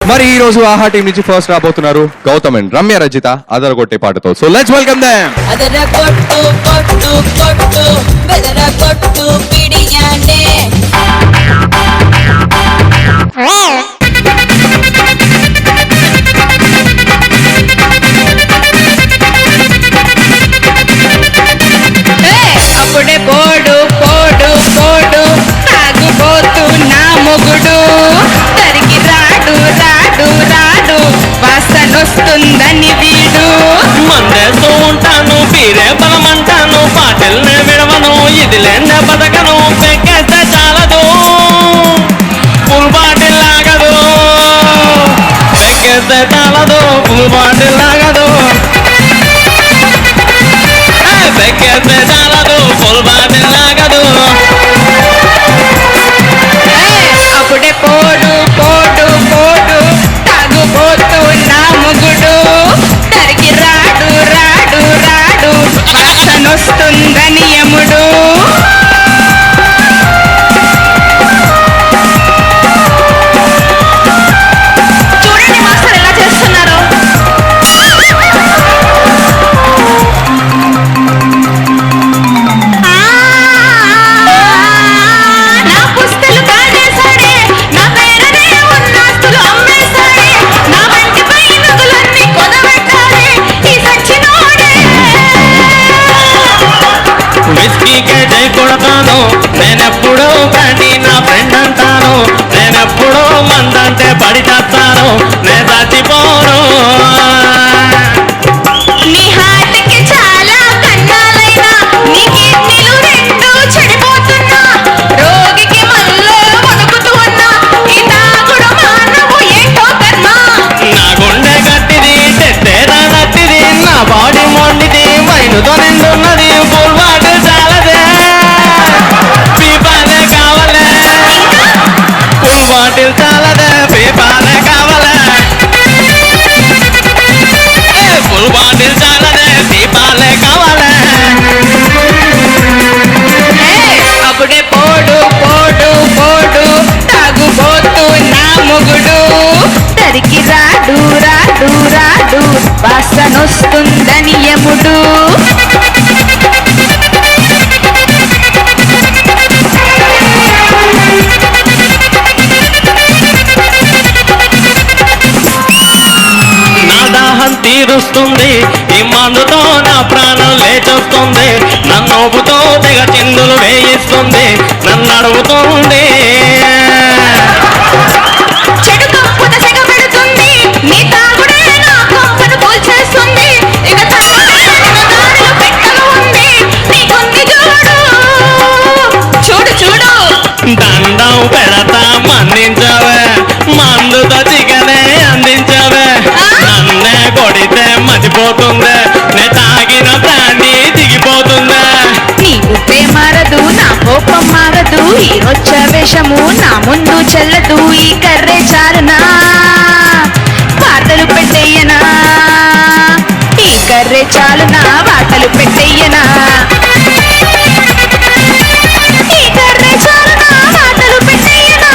మరి ఈ రోజు ఆహా టీం నుంచి ఫస్ట్ రాబోతున్నారు గౌతమ్ అండ్ రమ్య రజిత అదరగొట్టే పాటతో. So let's welcome them. అదరగొట్టు కొట్టు కొట్టు బెదరగొట్టు పిడియానే అప్పుడే పోడు పోడు పోడు తాగుబోతు నా మొగుడు తరికి రాడు రాడు రాడు వాసనొస్తుందని వీడు మందేస్తూ ఉంటాను పీరే బలమంటాను పాటల్నే విడవను ఇది లేనే బతకను పెక్కేస్తే చాలదు ఫుల్ బాటిల్ లాగదు పెక్కేస్తే చాలదు ఫుల్ బాటిల్ లాగదు పెక్కేస్తే చాలదు ఫుల్ బాటిల్ లాగదు అప్పుడే పోడు పోడు పోడు తాగుబోతు నా మొగుడు తరికి రాడు రాడు రాడు వాసనొస్తుందని యముడు చూడండి మాస్టర్ ఎలా చేస్తున్నారు. నా పుస్తలు కాజేశాడే నా పేరనే ఉన్నాస్తులు అమ్మేశాడే నా వంటి పైనగులన్నీ కొనబెట్టాడే ఈ సచ్చినోడే విస్కీకే జై కొడతాను నేనెప్పుడూ కానీ నా ఫ్రెండ్ అంటాను నేనెప్పుడూ మందంటే పడి చేస్తాను నేను చచ్చిపోను నీ హార్ట్కి చాలా కన్నాలైనా నీ కిడ్నీలు రెండు చెడిపోతున్నా రోగికి మల్లో వణుకుతూ ఉన్నా ఈ తాగుడు మానవు ఏంటో కర్మ నా గుండె గట్టిది తెత్తేదా నట్టిది నా బాడీ మొండిది మైనుతో నిండున్నది ఫుల్ బాటిల్ చాలదే పీపానే కావాలే ఫుల్ బాటిల్ చాలదే పీపానే కావాలే ఫుల్ బాటిల్ చాలదే పీపాలే కావాలే అప్పుడే పోడు పోడు పోడు తాగుబోతు నా మొగుడు తరికి రాడు రాడు రాడు వాసనొస్తుందని యముడు నా దాహం తీరుస్తుంది ఈ మందుతో నా ప్రాణం లేచొస్తుంది నన్ను ఊపుతో తెగ చిందులు వేయిస్తుంది నన్ను అడుగుతుంది చెడు కంపున సెగ పెడుతుంది నీ తాగుడే నా కొంపను కూల్చేస్తుంది ఇక తాగుడే నా దారిలో పెట్టలు ఉంది నీకుంది చూడు చూడు చూడు దండం పెడతా మన్నించవే మందుతో చికనే అందించవే నన్నే కొడితే మర్చిపోతుందే నే తాగిన ప్రాణి దిగిపోతుందే నీ ఉప్పే మారదు నా కోపం మారదు ఈ రొచ్చ వేషము నా ముందు చెల్లదు ఈ కర్రే చాలునా వార్తలు పెట్టేయనా ఈ కర్రే చాలునా వార్తలు పెట్టేయనా ఈ కర్రే చాలునా వార్తలు పెట్టేయనా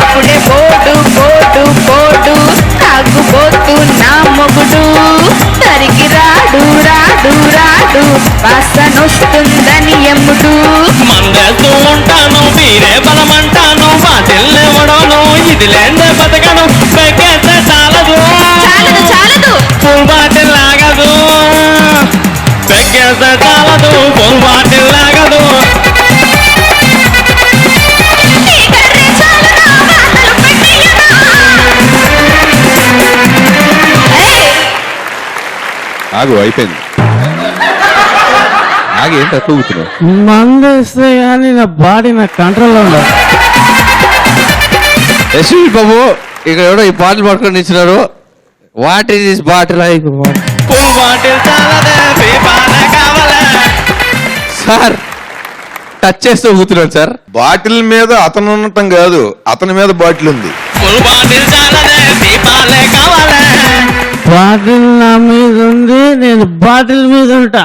అప్పుడే పోడు పోడు పోడు తాగుబోతు నా మొగుడు తరికి రాడు రాడు రాడు వాసనొస్తుందని యముడు మందేస్తూ ఉంటాను మీరే బలమంటాను బాటిల్నే వడను ఇది లేదే బతకను పెక్కేస్తే చాలదు చాలదు చాలదు ఫుల్ బాటిల్ లాగదు పెక్కేస్తే చాలదు ఫుల్ బాటిల్ లాగదు ఈ కర్రే చాలునా వార్తలు పెట్టేయనా ఆగు అయిపోయింది. ఆగి ఏంటి అట్లా ఊగుతున్నావు? మందేస్తే కానీ నా బాడీ నా కంట్రోల్లో ఉండదు. యశ్వి బాబు ఇక్కడ ఎవడో ఈ పాటలు పట్టుకొని ఇచ్చినారు. What is this bottle? Full bottle చాలదే పీపానే కావాలే సార్ టచ్ చేస్తూ ఊగుతున్నాను సార్. బాటిల్ మీద అతను ఉండటం కాదు, అతని మీద బాటిల్ ఉంది. ఫుల్ బాటిల్ చాలదే పీపాలే కావాలే బాటిల్ నా మీద ఉంది, నేను బాటిల్ మీద ఉంటా.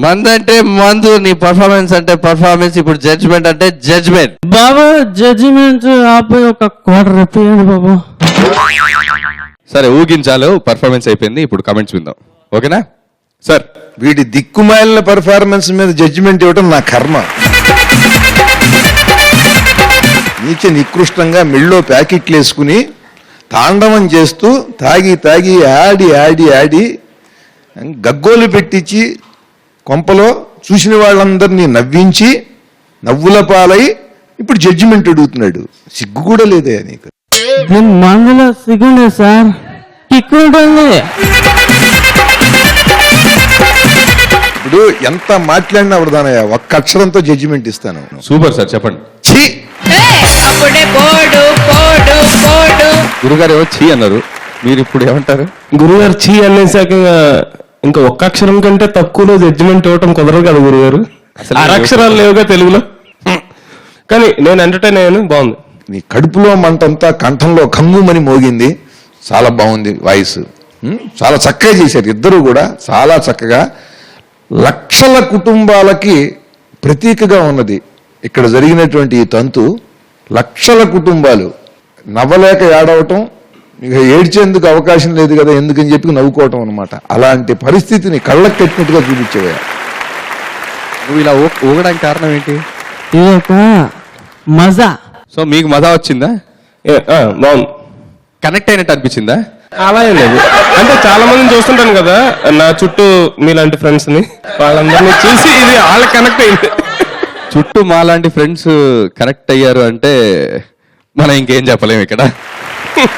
మందంటే మందు, నీ పర్ఫార్మెన్స్ అంటే పర్ఫార్మెన్స్, ఇప్పుడు జడ్జ్మెంట్ అంటే జడ్జ్మెంట్. బాబు జడ్జిమెంట్ ఆపై ఒక క్వార్టర్ ఇప్పియండి బాబు. సరే ఊగించాలు, పర్ఫార్మెన్స్ అయిపోయింది, ఇప్పుడు కమెంట్స్ విందాం. ఓకేనా సార్? వీడి దిక్కుమాలిన పెర్ఫార్మెన్స్ మీద జడ్జిమెంట్ ఇవ్వడం నా కర్మ. నీచ నికృష్టంగా మెళ్ళో ప్యాకెట్లు వేసుకుని తాండవం చేస్తూ తాగి తాగి ఆడి ఆడి ఆడి గగ్గోలు పెట్టించి కొంపలో చూసిన వాళ్ళందరినీ నవ్వించి నవ్వుల పాలై ఇప్పుడు జడ్జిమెంట్ అడుగుతున్నాడు. సిగ్గు కూడా లేదే నీకు. దీని మందులో సిగ్గుండే సార్, కిక్కు ఉంటుంది. ఇప్పుడు ఎంత మాట్లాడినా అవడదానయ్యా, ఒక్క అక్షరంతో జడ్జిమెంట్ ఇస్తాను. సూపర్ సార్, చెప్పండి. ఛీ అప్పుడే పోడు పోడు పోడు. గురుగారు ఏమో చీ అన్నారు, మీరు ఇప్పుడు ఏమంటారు? గురుగారు చీ అనేసాక ఇంకా ఒక్క అక్షరం కంటే తక్కువలో జడ్జిమెంట్ ఇవ్వటం కుదరదు కదా గురుగారు. అక్షరాలు లేవుగా తెలుగులో. కానీ నేను ఎంటర్టైన్ అయ్యాను, బాగుంది. నీ కడుపులో మంటంతా కంఠంలో కంగుమని మోగింది. చాలా బాగుంది వాయిస్. చాలా చక్కగా చేశారు ఇద్దరు కూడా, చాలా చక్కగా. లక్షల కుటుంబాలకి ప్రతీకగా ఉన్నది ఇక్కడ జరిగినటువంటి ఈ తంతు. లక్షల కుటుంబాలు నవ్వలేక ఏడవటం, ఇక ఏడ్చేందుకు అవకాశం లేదు కదా ఎందుకని చెప్పి నవ్వుకోవటం అనమాట. అలాంటి పరిస్థితిని కళ్ళకు కట్టినట్టుగా చూపించేవా. నువ్వు ఇలా ఊగడానికి కారణం ఏంటి? ఇది ఒక మజా. సో మీకు మజా వచ్చిందా? బాగుంది. కనెక్ట్ అయినట్టు అనిపించిందా? అలా ఏం లేదు, అంటే చాలా మందిని చూస్తుంటాను కదా నా చుట్టూ మీలాంటి ఫ్రెండ్స్ ని, వాళ్ళందరినీ చూసి ఇది వాళ్ళ కనెక్ట్ అయింది. చుట్టూ మాలాంటి ఫ్రెండ్స్ కనెక్ట్ అయ్యారు అంటే మనం ఇంకేం చెప్పలేము ఇక్కడ.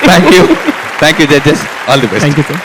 Thank you judges, all the best. Thank you sir.